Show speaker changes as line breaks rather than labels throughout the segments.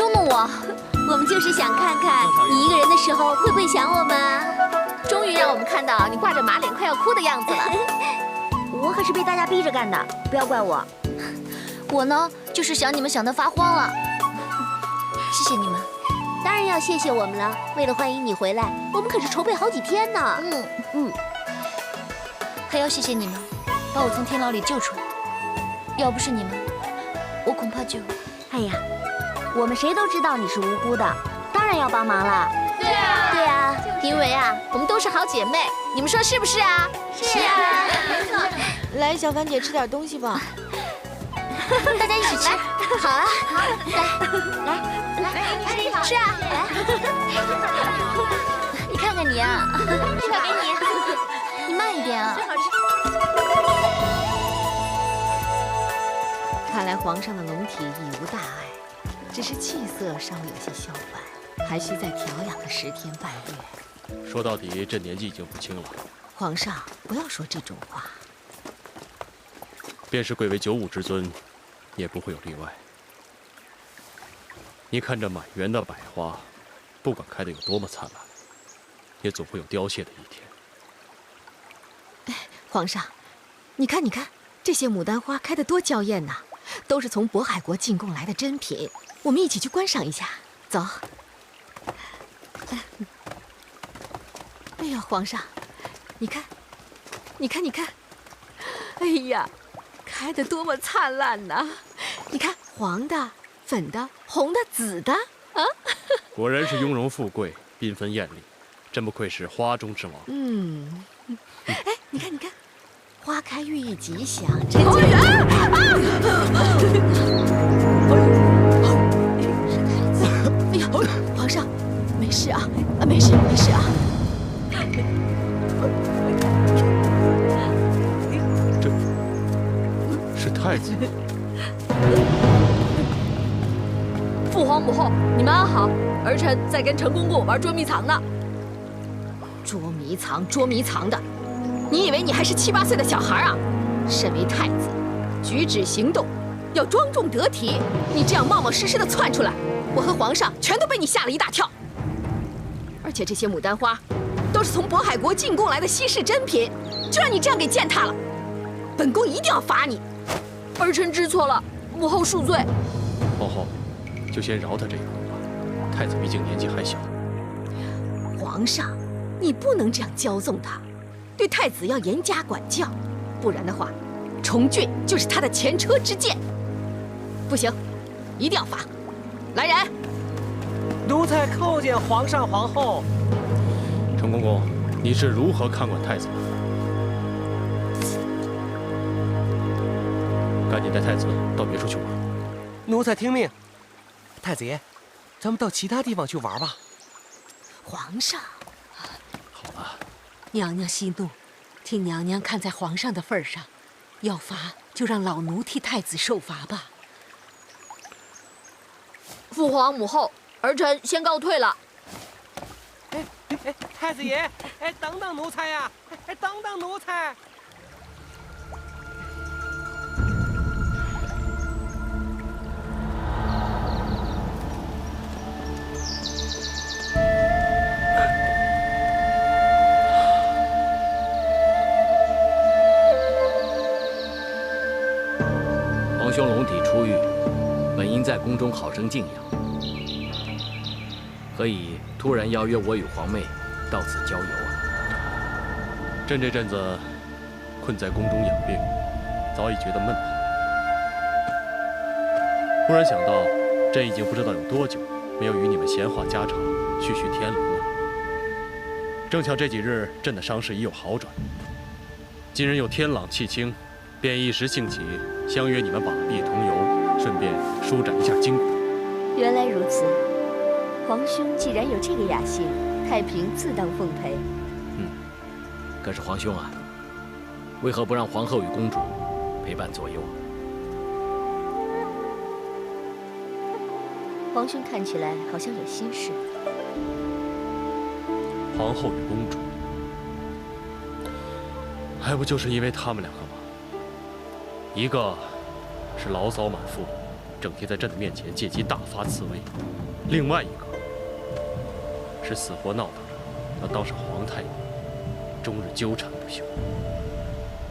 捉弄我？我们就是想看看你一个人的时候会不会想我们啊。
终于让我们看到你挂着马脸快要哭的样子了。
我可是被大家逼着干的，不要怪我。
我呢，就是想你们想得发慌了。谢谢你们。
当然要谢谢我们了。为了欢迎你回来，我们可是筹备好几天呢。
还要谢谢你们，把我从天牢里救出来。要不是你们，我恐怕就……
哎呀，我们谁都知道你是无辜的，当然要帮忙了。
对啊，因为啊，我们都是好姐妹，你们说是不是啊？
是啊，
没错。
来，小凡姐吃点东西吧。
大家一起吃。
好啊，好，来，吃啊，来。
你看看你啊，
这个给你，
你慢一点啊。
真好吃。
看来皇上的龙体已无大碍，只是气色稍有些消烦，还需再调养个10天半月。
说到底，这年纪已经不轻了。
皇上，不要说这种话。
便是贵为95之尊，也不会有例外。你看这满园的百花，不管开得有多么灿烂，也总会有凋谢的一天。
皇上，你看，这些牡丹花开得多娇艳呐，都是从渤海国进贡来的珍品。我们一起去观赏一下，走。哎呀，皇上，你看，哎呀，开得多么灿烂呐！你看，黄的、粉的、红的、紫的，啊！
果然是雍容富贵，缤纷艳丽，真不愧是花中之王。
哎，你看，花开寓意吉祥，真佳。是太子。哎呀，皇上，没事啊，没事啊。
这是太子。
父皇母后，你们安好。儿臣在跟陈公公玩捉迷藏呢。
捉迷藏的，你以为你还是7、8岁的小孩啊？身为太子，举止行动要庄重得体。你这样冒冒失失的窜出来，我和皇上全都被你吓了一大跳。而且这些牡丹花，都是从渤海国进贡来的稀世珍品，就让你这样给践踏了，本宫一定要罚你。
儿臣知错了，母后恕罪。
皇后，就先饶他这一回吧。太子毕竟年纪还小。
皇上，你不能这样骄纵他，对太子要严加管教，不然的话，重俊就是他的前车之鉴。不行，一定要罚。来人！
奴才叩见皇上皇后。
陈公公，你是如何看管太子的？赶紧带太子到别处去玩。
奴才听命。太子爷，咱们到其他地方去玩吧。
皇上，
好了，
娘娘息怒，听娘娘看在皇上的份上，要罚就让老奴替太子受罚吧。
父皇母后，儿臣先告退了。
太子爷，等等奴才呀！等等奴才！
皇兄龙体出狱，本应在宫中好生静养，何以突然邀约我与皇妹到此郊游啊？
朕这阵子困在宫中养病，早已觉得闷坏。忽然想到，朕已经不知道有多久没有与你们闲话家常、叙叙天伦了。正巧这几日朕的伤势已有好转，今日又天朗气清，便一时兴起，相约你们把臂同游，顺便舒展一下筋骨。
原来如此，皇兄既然有这个雅兴，太平自当奉陪。
可是皇兄啊，为何不让皇后与公主陪伴左右啊？
皇兄看起来好像有心事。
皇后与公主，还不就是因为他们两个吗？一个是牢骚满腹，整天在朕的面前借机大发慈威；另外一个是死活闹腾着要当上皇太子，终日纠缠不休。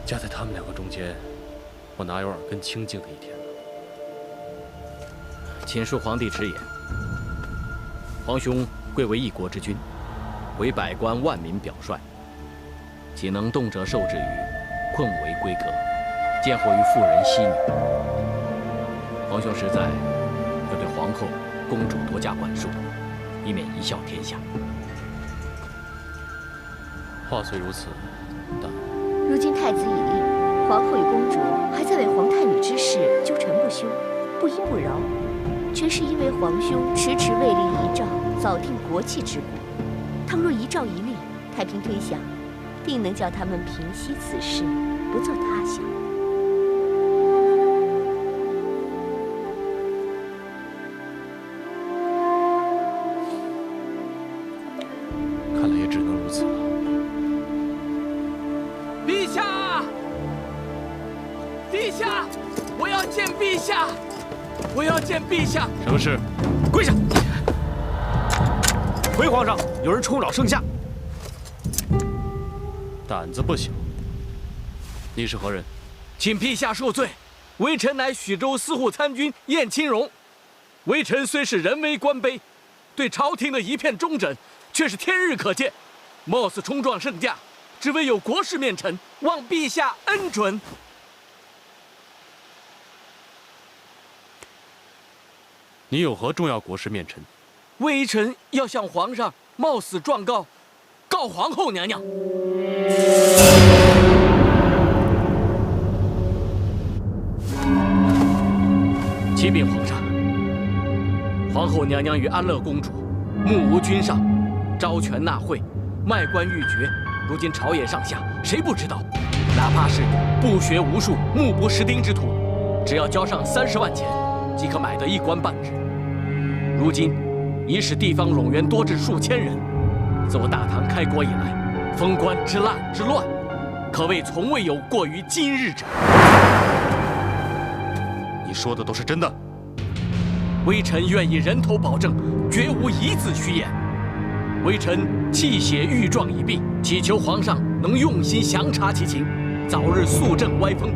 夹在他们两个中间，我哪有耳根清净的一天呢？
请恕皇帝直言，皇兄贵为一国之君，为百官万民表率，岂能动辄受制于困为闺阁，见火于妇人妻女？皇兄实在要对皇后、公主多加管束，以免贻笑天下。
话虽如此，但
如今太子已立，皇后与公主还在为皇太女之事纠缠不休，不依不饶，全是因为皇兄迟迟未立遗诏，早定国戚之故。倘若遗诏一立，太平推想，定能叫他们平息此事，不做他想。
看来也只能如此了。
陛下，陛下，我要见陛下，我要见陛下。
什么事？
跪下！
回皇上，有人冲扰圣下。
胆子不小。你是何人？
请陛下恕罪，微臣乃许州司户参军晏清荣。微臣虽是人微官卑，对朝廷的一片忠贞却是天日可见。冒死冲撞圣驾，只为有国事面陈，望陛下恩准。
你有何重要国事面陈？
微臣要向皇上冒死状告皇后娘娘。启禀皇上，皇后娘娘与安乐公主目无君上，招权纳贿，卖官鬻爵。如今朝野上下谁不知道？哪怕是不学无术、目不识丁之徒，只要交上30万钱，即可买得一官半职。如今已使地方冗员多至数千人。自我大唐开国以来，封官之滥之乱，可谓从未有过于今日者。
你说的都是真的？
微臣愿以人头保证，绝无一字虚言。微臣泣血御状已毕，祈求皇上能用心详察其情，早日肃正歪风，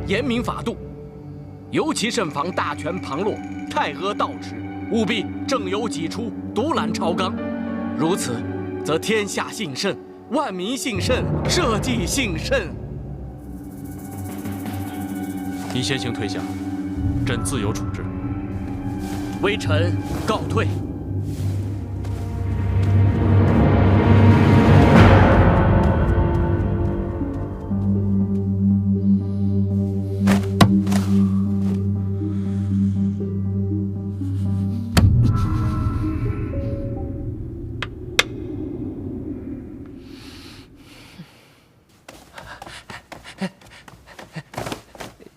严明法度。尤其慎防大权旁落，太阿倒弛，务必正有己出，独揽朝纲。如此，则天下幸甚，万民幸甚，社稷幸甚。
你先行退下，朕自有处置。
微臣告退。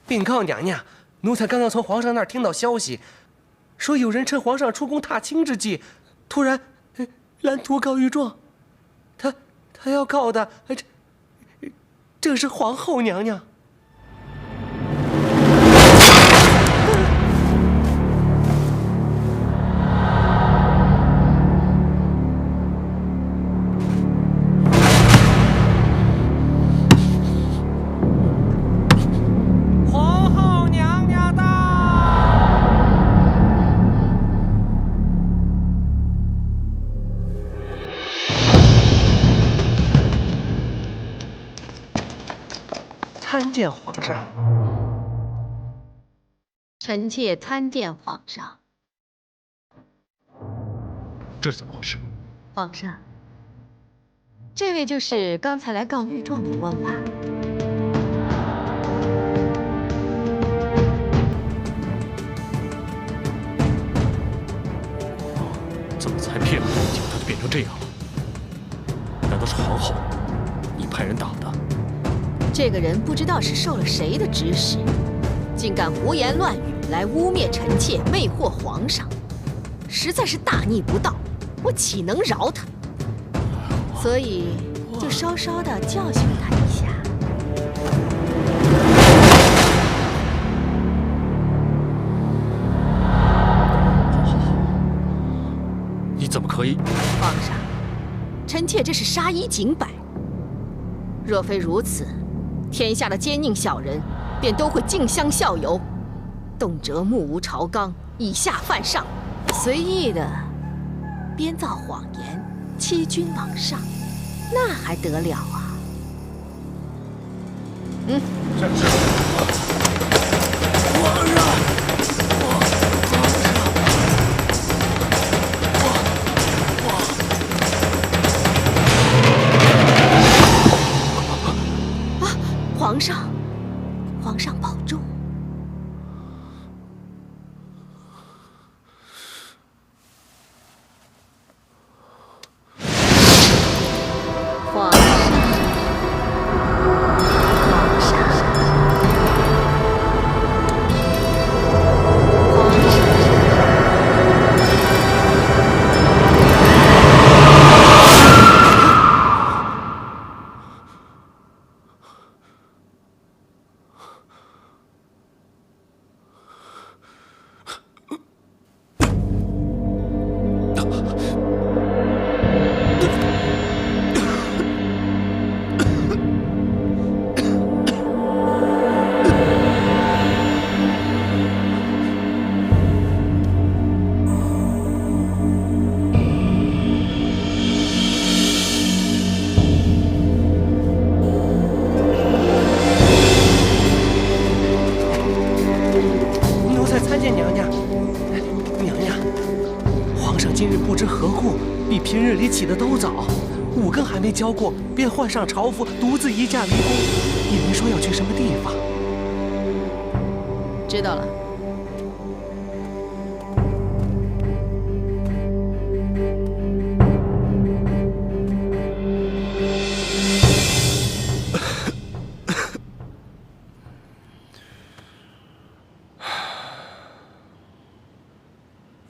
禀告娘娘，奴才刚刚从皇上那儿听到消息，说有人趁皇上出宫踏青之际，突然拦途告御状。他要告的，正是皇后娘娘。参见皇上。
臣妾参见皇上。
这是怎么回事？
皇上，这位就是刚才来告御状的官吧？
怎么才骗了不久，他就变成这样了？难道是皇后你派人打的？
这个人不知道是受了谁的指使，竟敢胡言乱语来污蔑臣妾，魅惑皇上，实在是大逆不道，我岂能饶他？所以就稍稍的教训他一下。
怎么可以？
皇上，臣妾这是杀一儆百。若非如此，天下的奸佞小人便都会竞相效尤，动辄目无朝纲，以下犯上，随意的编造谎言，欺君罔上，那还得了啊？皇上，皇上保重。皇上，皇上，
奴才参见娘娘。娘娘，皇上今日不知何故，比平日里起得都早，5更还没交过，便换上朝服，独自移驾离宫，也没说要去什么地方。
知道了。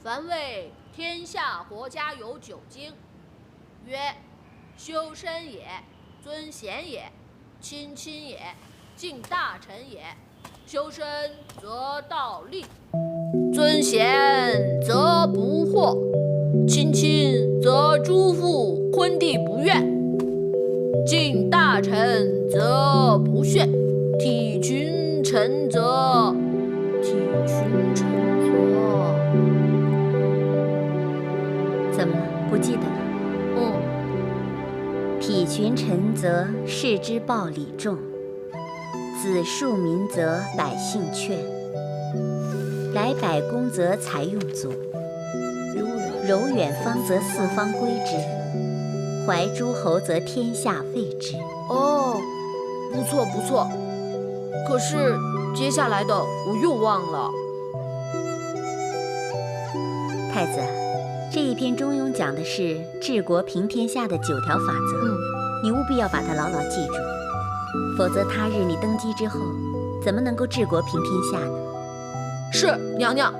凡谓天下国家有9经，曰：修身也，尊贤也，亲亲也，敬大臣也。修身则道立，尊贤则不惑，亲亲则诸父昆弟不怨，敬大臣则不炫，体群臣则
怎么了？不记得了？体群臣则士之暴礼重，子庶民则百姓劝，来百公则财用足，柔远方则四方归之，怀诸侯则天下废之。
哦，不错不错。可是接下来的我又忘了。
太子，这一篇《中庸》讲的是治国平天下的9条法则，你务必要把它牢牢记住，否则他日你登基之后，怎么能够治国平天下呢？
是，娘娘。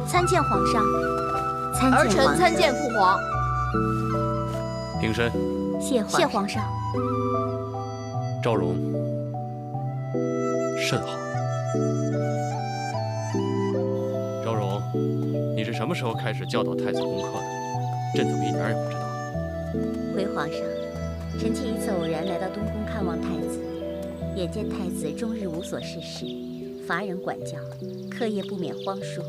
参见皇上。
儿臣参见父皇。
平身。
谢
皇上。
赵荣，甚好。赵荣，你是什么时候开始教导太子功课的？朕怎么一点也不知道？
回皇上，臣妾一次偶然来到东宫看望太子，眼见太子终日无所事事，乏人管教，课业不免荒疏。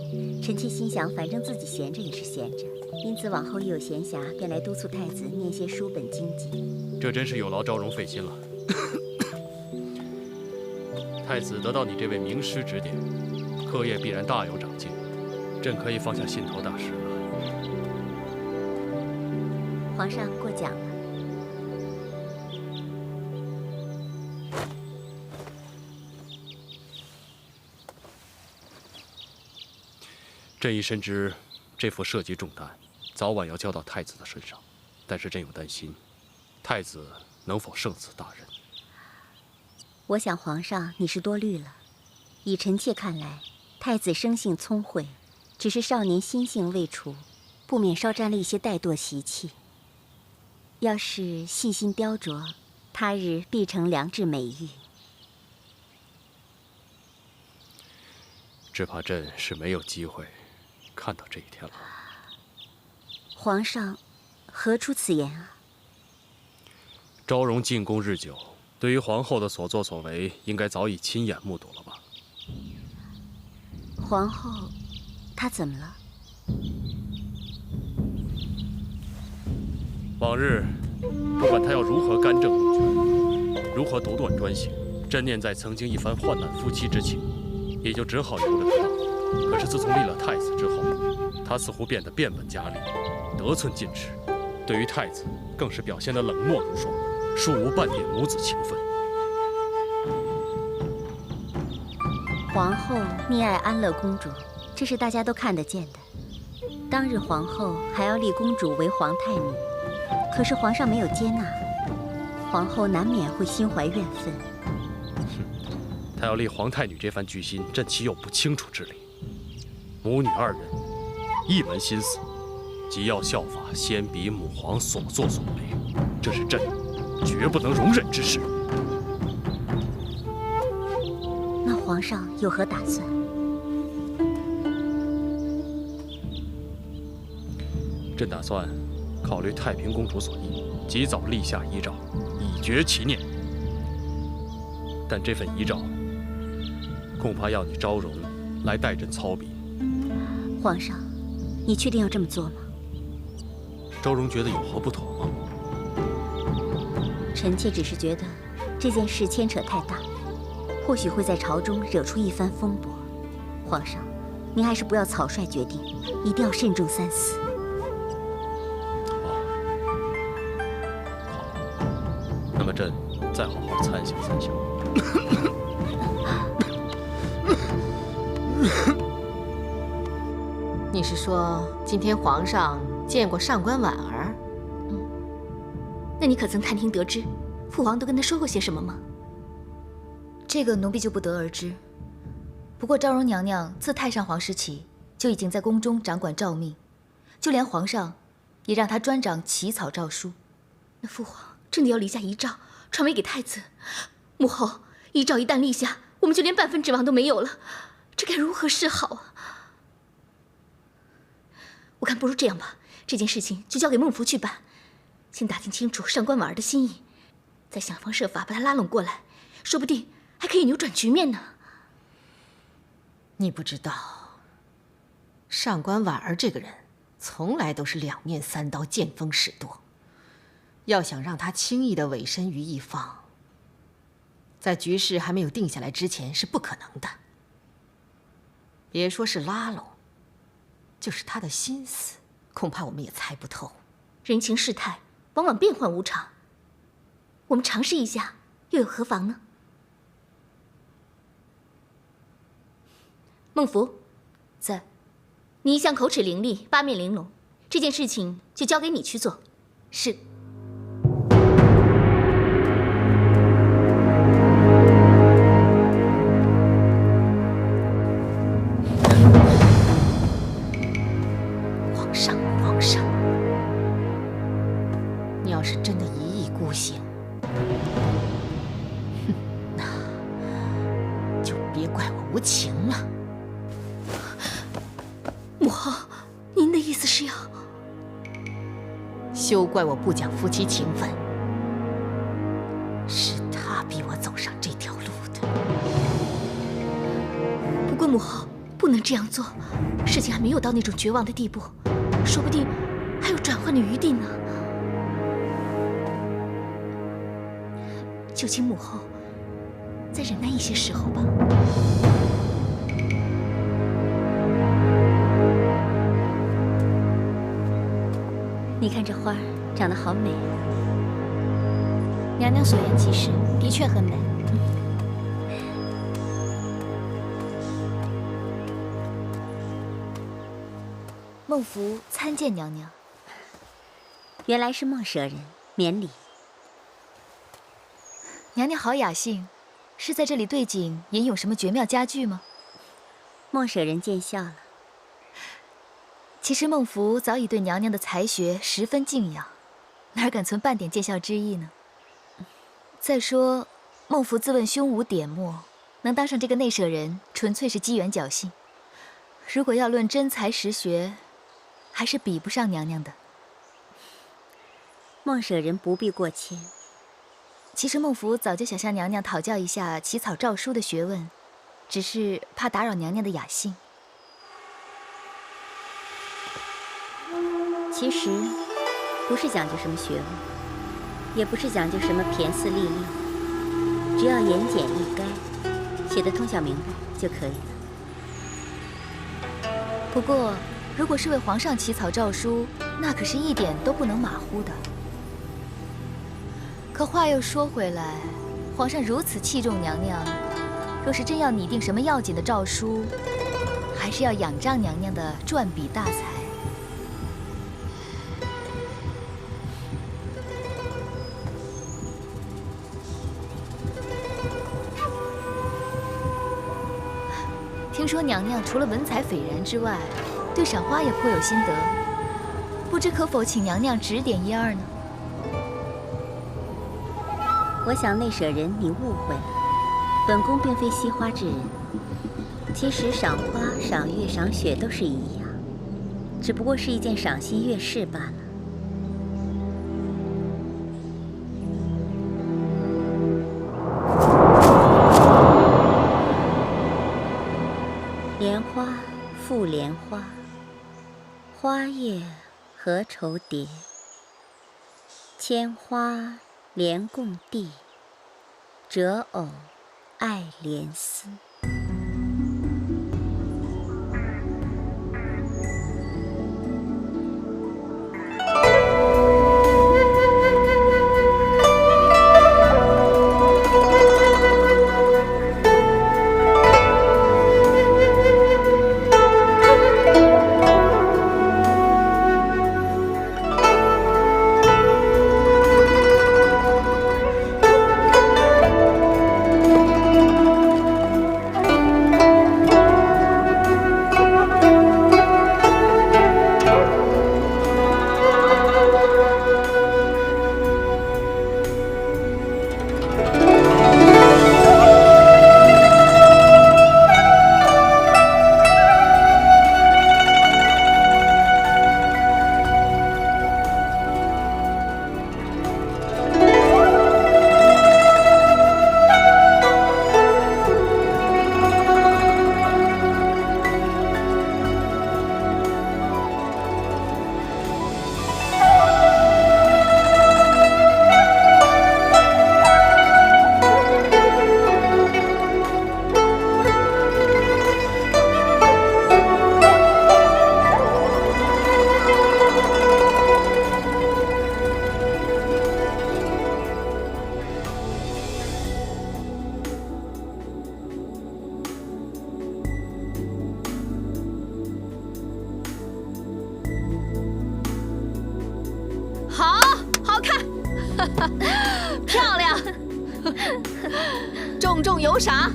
臣妾心想，反正自己闲着也是闲着，因此往后一有闲暇，便来督促太子念些书本经籍。
这真是有劳赵荣费心了。太子得到你这位名师指点，课业必然大有长进，朕可以放下心头大事了。
皇上过奖了。
朕已深知这副社稷重担，早晚要交到太子的身上，但是朕有担心，太子能否胜此大任？
我想皇上你是多虑了。以臣妾看来，太子生性聪慧，只是少年心性未除，不免稍沾了一些怠惰习气。要是细心雕琢，他日必成良质美玉。
只怕朕是没有机会看到这一天了。
皇上，何出此言啊？
昭容进宫日久，对于皇后的所作所为，应该早已亲眼目睹了吧？
皇后，她怎么了？
往日，不管她要如何干政弄权，如何独断专行，朕念在曾经一番患难夫妻之情，也就只好由着她当。可是自从立了太子之后，她似乎变得变本加厉，得寸进尺，对于太子更是表现得冷漠如霜，殊无半点母子情分。
皇后溺爱安乐公主，这是大家都看得见的。当日皇后还要立公主为皇太女，可是皇上没有接纳，皇后难免会心怀怨愤。
她要立皇太女这番居心，朕岂有不清楚之理？母女二人一门心思，即要效法先妣母皇所作所为，这是朕绝不能容忍之事。
那皇上有何打算？
朕打算考虑太平公主所意，及早立下遗诏，以绝其念。但这份遗诏，恐怕要你昭容来代朕操笔。
皇上，你确定要这么做吗？
昭容觉得有何不妥吗？
臣妾只是觉得这件事牵扯太大，或许会在朝中惹出一番风波。皇上，您还是不要草率决定，一定要慎重三思。
那么朕再好好参详参详。
你是说今天皇上见过上官婉儿？
那你可曾探听得知，父皇都跟他说过些什么吗？
这个奴婢就不得而知。不过昭容娘娘自太上皇时起就已经在宫中掌管诏命，就连皇上也让她专掌起草诏书。
那父皇真的要立下遗诏，传位给太子？母后，遗诏一旦立下，我们就连半分指望都没有了，这该如何是好啊？我看不如这样吧，这件事情就交给孟福去办，先打听清楚上官婉儿的心意，再想方设法把她拉拢过来，说不定还可以扭转局面呢。
你不知道，上官婉儿这个人从来都是两面三刀，见风使舵。要想让她轻易地委身于一方，在局势还没有定下来之前是不可能的。别说是拉拢，就是她的心思，恐怕我们也猜不透。
人情世态往往变幻无常，我们尝试一下又有何妨呢？孟福，
在。
你一向口齿伶俐，八面玲珑，这件事情就交给你去做。
是。
皇上，你要是真的一意孤行，那就别怪我无情了。
母后，您的意思是要……
休怪我不讲夫妻情分，是他逼我走上这条路的。
不过母后不能这样做，事情还没有到那种绝望的地步，说不定还有转换的余地呢。就请母后再忍耐一些时候吧。
你看这花儿长得好美，
娘娘所言极是，的确很美。孟福参见娘娘。
原来是孟舍人，免礼。
娘娘好雅兴，是在这里对景吟咏什么绝妙佳句吗？
孟舍人见笑了。
其实孟福早已对娘娘的才学十分敬仰，哪敢存半点见笑之意呢？再说，孟福自问胸无点墨，能当上这个内舍人，纯粹是机缘侥幸。如果要论真才实学，还是比不上娘娘的。
孟舍人不必过谦。
其实孟福早就想向娘娘讨教一下起草诏书的学问，只是怕打扰娘娘的雅兴。
其实，不是讲究什么学问，也不是讲究什么骈词俐令，只要言简意赅，写得通晓明白就可以了。
不过，如果是为皇上起草诏书，那可是一点都不能马虎的。可话又说回来，皇上如此器重娘娘，若是真要拟定什么要紧的诏书，还是要仰仗娘娘的撰笔大才。听说娘娘除了文采斐然之外，对赏花也颇有心得，不知可否请娘娘指点一二呢？
我想内舍人你误会了，本宫并非惜花之人。其实赏花、赏月、赏雪都是一样，只不过是一件赏心悦事罢了。莲花复莲花，花叶何愁蝶？千花莲共地，折藕爱莲丝。
漂亮，重重有赏。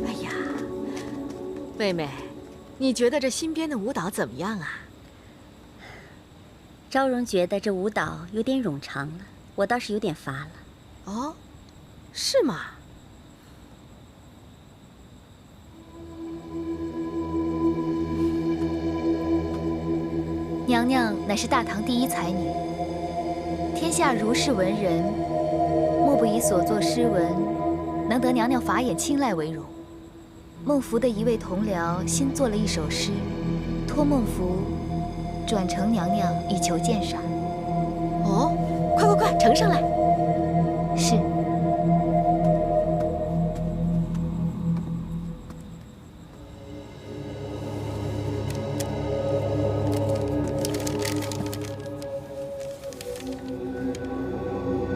哎呀，妹妹，你觉得这新编的舞蹈怎么样啊？
昭容觉得这舞蹈有点冗长了，我倒是有点乏了。
哦，是吗？
娘娘乃是大唐第一才女，天下如是文人，莫不以所作诗文能得娘娘法眼青睐为荣。孟福的一位同僚新作了一首诗，托孟福转呈娘娘以求鉴赏。
哦，快，呈上来。
是。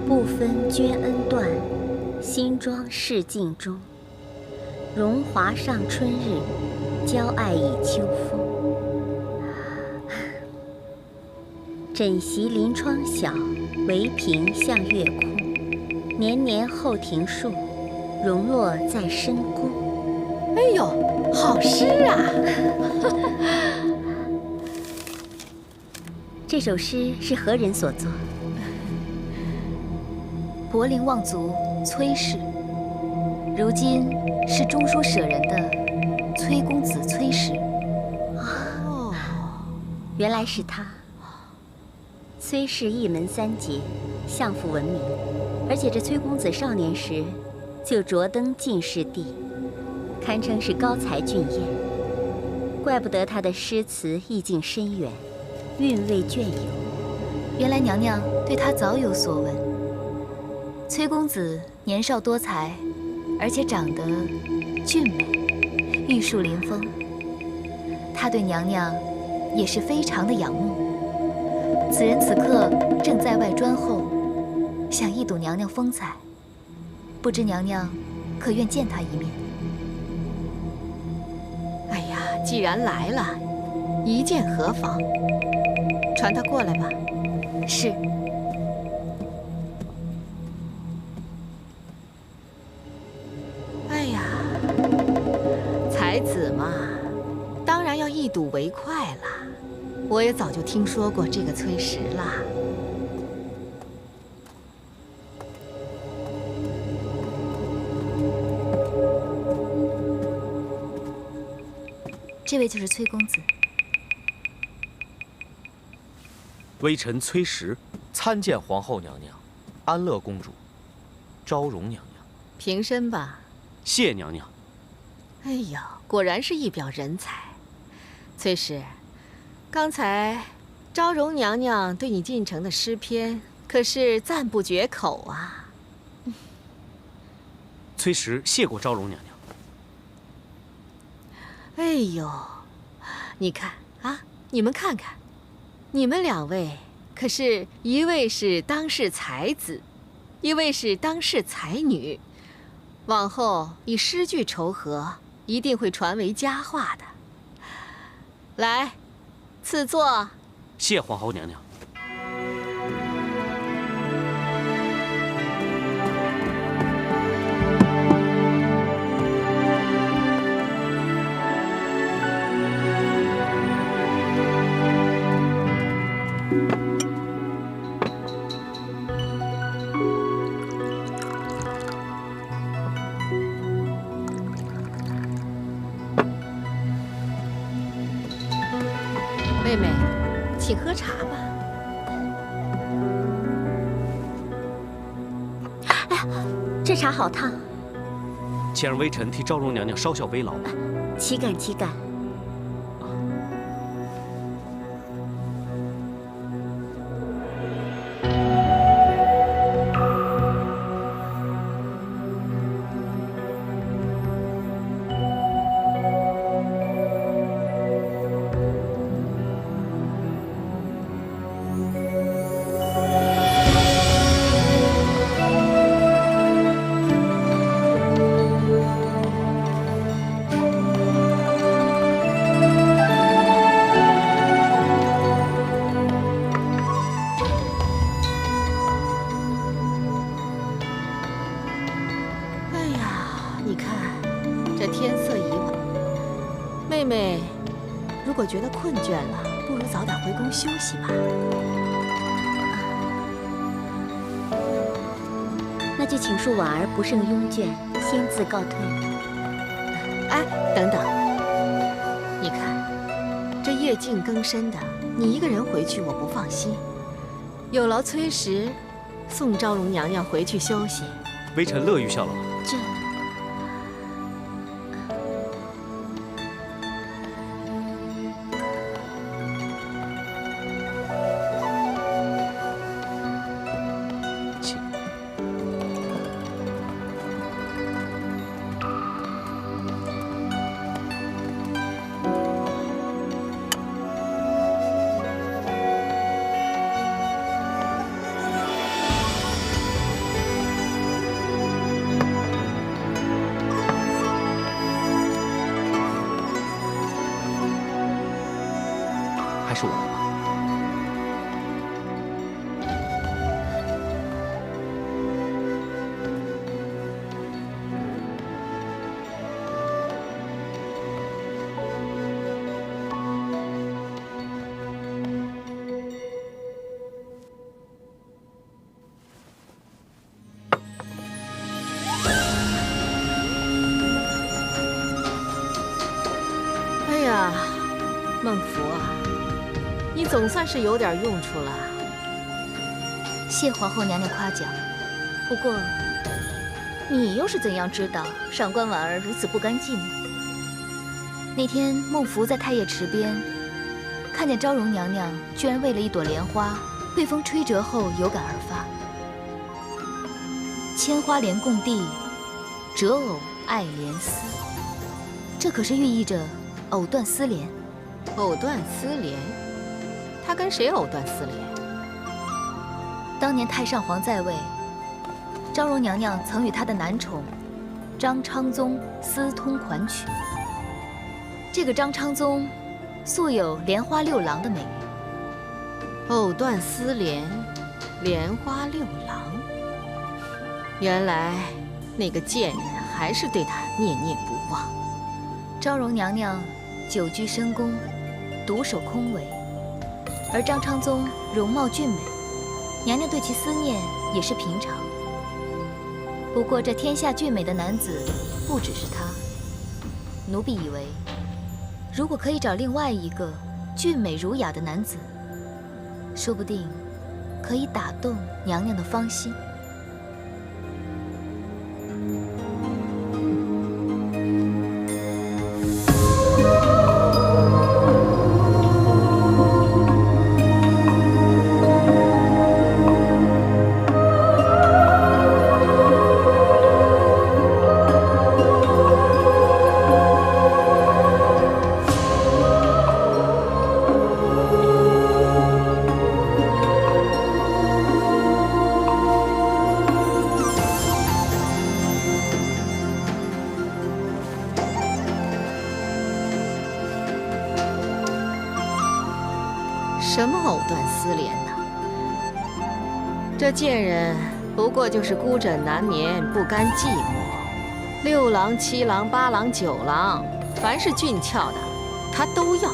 不分捐恩断，新妆试镜中。荣华上春日，娇爱已秋风。枕席临窗晓，围屏向月空。年年后庭树，荣落在深宫。
哎呦，好诗啊！
这首诗是何人所作？
柏林望族崔氏，如今是中书舍人的崔公子崔实。
哦，原来是他。崔氏一门三杰，相府闻名，而且这崔公子少年时就着登进士第，堪称是高才俊彦。怪不得他的诗词意境深远，韵味隽永。
原来娘娘对他早有所闻。崔公子年少多才，而且长得俊美，玉树临风。他对娘娘也是非常的仰慕。此人此刻正在外专候，想一睹娘娘风采，不知娘娘可愿见他一面？
哎呀，既然来了，一见何妨？传他过来吧。
是。
哎呀，才子嘛，当然要一睹为快了。我也早就听说过这个崔实啦。
这位就是崔公子。
微臣崔实参见皇后娘娘、安乐公主、昭容娘娘。
平身吧。
谢娘娘。
哎呀，果然是一表人才。崔实，刚才昭容娘娘对你进呈的诗篇，可是赞不绝口啊。
崔实谢过昭容娘娘。
哎呦，你看啊，你们看看，你们两位可是一位是当世才子，一位是当世才女，往后以诗句酬和，一定会传为佳话的。来，赐座。
谢皇后娘娘。
妹妹，请喝茶吧。
哎呀，这茶好烫。
且让微臣替昭容娘娘稍效微劳。
岂敢岂敢。
妹妹，如果觉得困倦了，不如早点回宫休息吧。
那就请恕婉儿不胜慵倦，先自告退。
哎，等等，你看，这夜静更深的，你一个人回去我不放心。有劳崔实送昭容娘娘回去休息。
微臣乐于效劳。
这。
还是我来吧。
总算是有点用处了。
谢皇后娘娘夸奖。不过，你又是怎样知道上官婉儿如此不甘寂寞？那天孟福在太液池边，看见昭容娘娘居然为了一朵莲花，被风吹折后有感而发。千花莲共地，折藕爱莲丝。这可是寓意着藕断丝连。
藕断丝连？他跟谁藕断丝连？
当年太上皇在位，昭容娘娘曾与她的男宠张昌宗私通款曲。这个张昌宗素有莲花六郎的美誉。
藕断丝连，莲花六郎。原来那个贱人还是对他念念不忘。
昭容娘娘久居深宫，独守空位，而张昌宗容貌俊美，娘娘对其思念也是平常。不过这天下俊美的男子不只是他，奴婢以为，如果可以找另外一个俊美儒雅的男子，说不定可以打动娘娘的芳心。
什么藕断丝连呢？这贱人不过就是孤枕难眠，不甘寂寞。六郎、七郎、八郎、九郎，凡是俊俏的，他都要。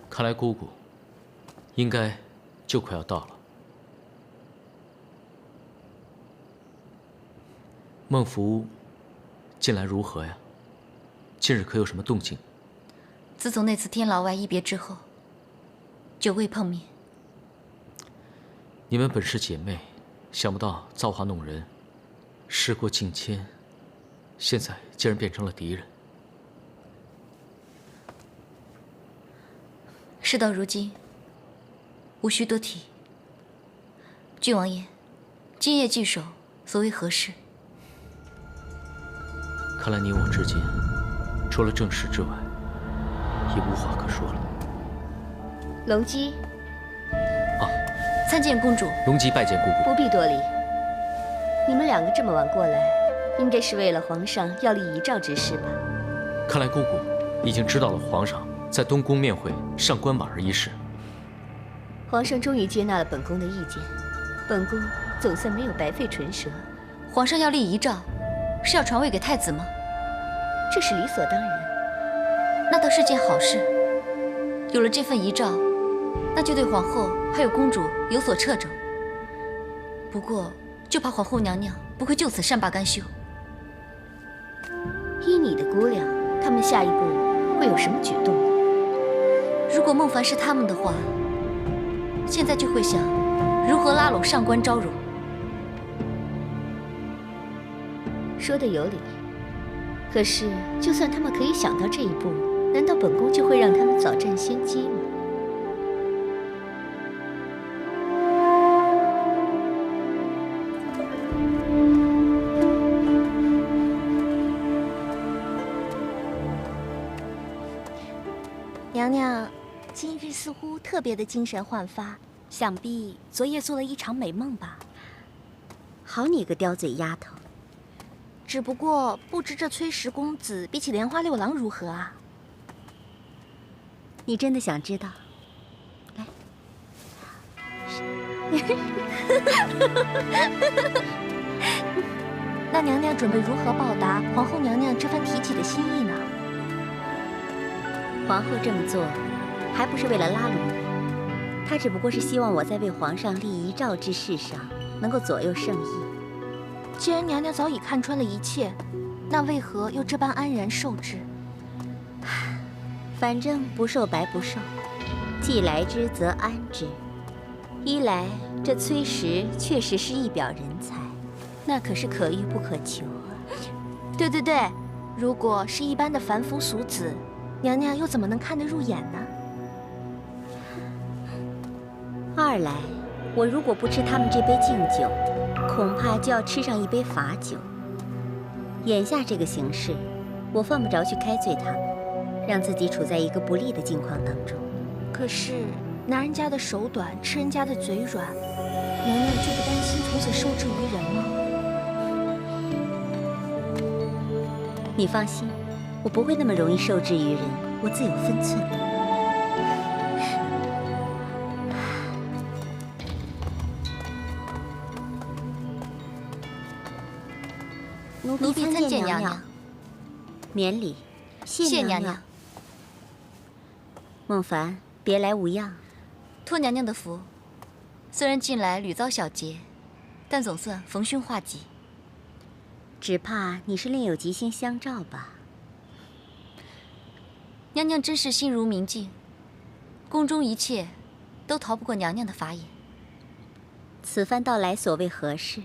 看来姑姑应该就快要到了。孟福近来如何呀？近日可有什么动静？
自从那次天牢外一别之后，久未碰面。
你们本是姐妹，想不到造化弄人，时过境迁，现在竟然变成了敌人。
事到如今，无需多提。郡王爷，今夜聚首，所为何事？
看来你我之间，除了正事之外，已无话可说了。
隆基，
参见公主。
隆基拜见姑姑。
不必多礼。你们两个这么晚过来，应该是为了皇上要立遗诏之事吧？
看来姑姑已经知道了皇上在东宫面会上官婉儿一事。
皇上终于接纳了本宫的意见，本宫总算没有白费唇舌。
皇上要立遗诏，是要传位给太子吗？
这是理所当然。
那倒是件好事。有了这份遗诏，那就对皇后还有公主有所掣肘。不过，就怕皇后娘娘不会就此善罢甘休。
依你的估量，他们下一步会有什么举动呢？
如果孟凡是他们的话，现在就会想如何拉拢上官昭容。
说的有理。可是，就算他们可以想到这一步，难道本宫就会让他们早占先机吗？
娘娘，今日似乎特别的精神焕发，想必昨夜做了一场美梦吧？好你个刁嘴丫头！只不过不知这崔十公子比起莲花六郎如何啊？你真的想知道？来，那娘娘准备如何报答皇后娘娘这番提起的心意呢？皇后这么做，还不是为了拉拢你？他只不过是希望我在为皇上立遗诏之事上能够左右圣意。
既然娘娘早已看穿了一切，那为何又这般安然受之？
反正不受白不受，既来之则安之。一来，这崔实确实是一表人才，那可是可遇不可求啊。
对对对，如果是一般的凡夫俗子，娘娘又怎么能看得入眼呢？
二来，我如果不吃他们这杯敬酒，恐怕就要吃上一杯罚酒。眼下这个形势，我犯不着去开罪他们，让自己处在一个不利的境况当中。
可是拿人家的手短，吃人家的嘴软，娘娘就不担心从此受制于人吗？
你放心，我不会那么容易受制于人，我自有分寸的。
奴婢参见娘娘。
免礼，
谢娘娘。
孟凡，别来无恙。
托娘娘的福，虽然近来屡遭小劫，但总算逢凶化吉。
只怕你是另有吉星相照吧？
娘娘真是心如明镜，宫中一切都逃不过娘娘的法眼。
此番到来所谓何事？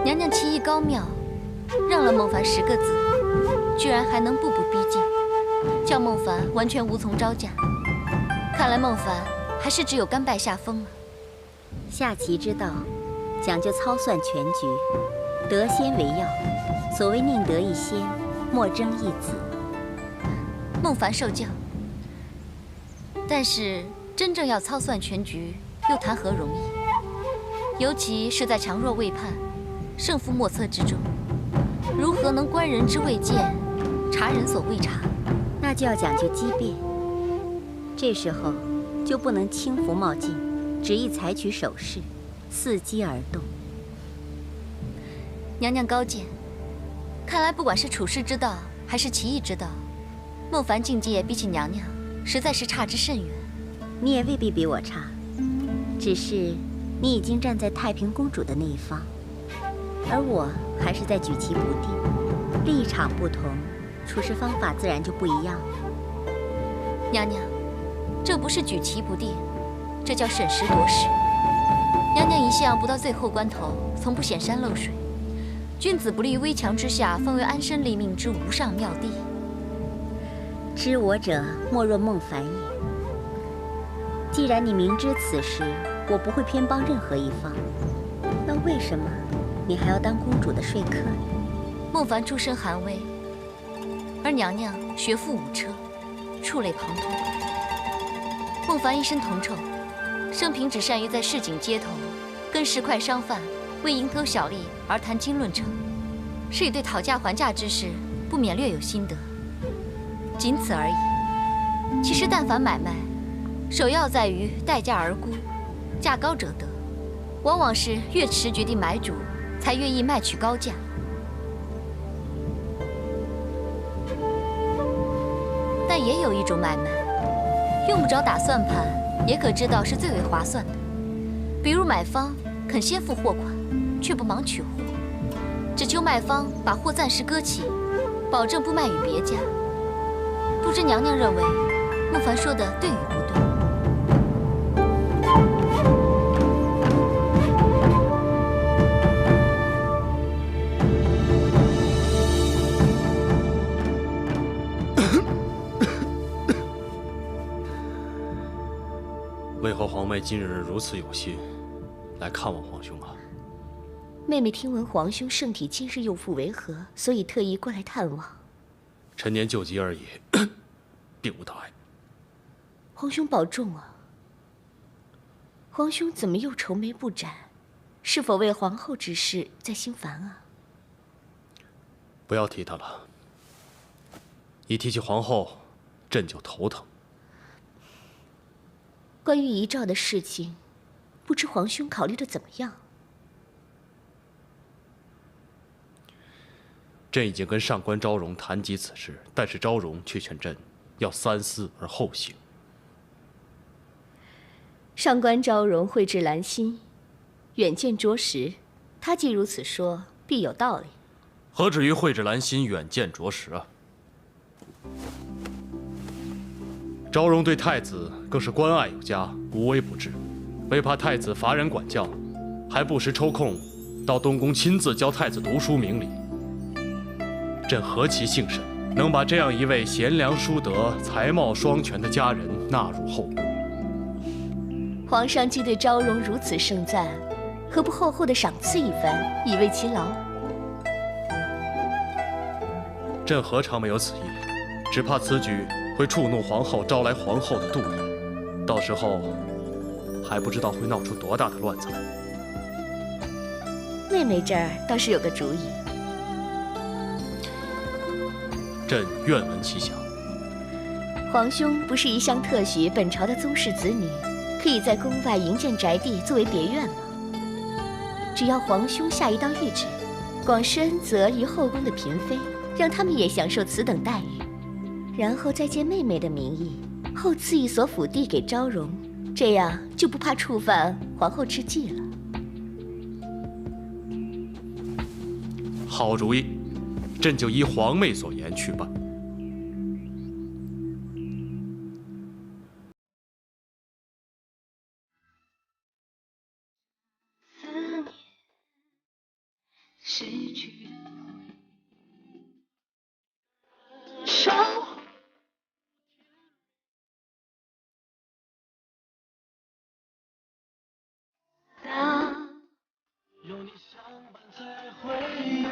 娘娘棋艺高妙，让了孟凡10个字，居然还能步步逼近，叫孟凡完全无从招架。看来孟凡还是只有甘拜下风了。
下棋之道，讲究操算全局，得先为要。所谓宁得一先，莫争一子。
孟凡受教，但是真正要操算全局，又谈何容易？尤其是在强弱未判、胜负莫测之中，如何能观人之未见，察人所未察？
那就要讲究机变。这时候就不能轻浮冒进，只宜采取手势，伺机而动。
娘娘高见，看来不管是处世之道，还是棋艺之道，孟凡境界比起娘娘，实在是差之甚远。
你也未必比我差，只是你已经站在太平公主的那一方，而我还是在举棋不定，立场不同，处事方法自然就不一样了。
娘娘，这不是举棋不定，这叫审时度势。娘娘一向不到最后关头，从不显山露水。君子不立危墙之下，方为安身立命之无上妙地。
知我者，莫若孟凡也。既然你明知此事，我不会偏帮任何一方，那为什么你还要当公主的说客呢？
孟凡出身寒微，而娘娘学富五车，触类旁通。孟凡一身铜臭，生平只善于在市井街头跟市侩商贩为蝇头小利而谈经论证，是以对讨价还价之事不免略有心得，仅此而已。其实但凡买卖，首要在于待价而沽，价高者得，往往是越迟决定买主，才越易卖取高价。但也有一种买卖，用不着打算盘，也可知道是最为划算的。比如买方肯先付货款，却不忙取货，只求卖方把货暂时搁起，保证不卖与别家。不知娘娘认为孟凡说的对与不对？
为何皇妹今日如此有心来看望皇兄啊？
妹妹听闻皇兄圣体今日又复为何，所以特意过来探望。
陈年旧疾而已，并无大碍。
皇兄保重啊！皇兄怎么又愁眉不展？是否为皇后之事在心烦啊？
不要提他了。一提起皇后，朕就头疼。
关于遗诏的事情，不知皇兄考虑的怎么样？
朕已经跟上官昭容谈及此事，但是昭容却劝朕要三思而后行。
上官昭容慧智兰心，远见卓识，他既如此说，必有道理。
何止于慧智兰心，远见卓识啊！昭容对太子更是关爱有加，无微不至，为怕太子乏人管教，还不时抽空到东宫亲自教太子读书明理。朕何其幸甚，能把这样一位贤良淑德、才貌双全的佳人纳入后宫。
皇上既对昭容如此盛赞，何不厚厚的赏赐一番，以慰其劳？
朕何尝没有此意，只怕此举会触怒皇后，招来皇后的妒意，到时候还不知道会闹出多大的乱子来。
妹妹这儿倒是有个主意。
朕愿闻其详。
皇兄不是一向特许本朝的宗室子女，可以在宫外营建宅地作为别院吗？只要皇兄下一道谕旨，广施恩泽于后宫的嫔妃，让他们也享受此等待遇，然后再借妹妹的名义，后赐一所府地给昭容，这样就不怕触犯皇后之忌了。
好主意，朕就依皇妹所言去办。
失去守当有你相伴才会有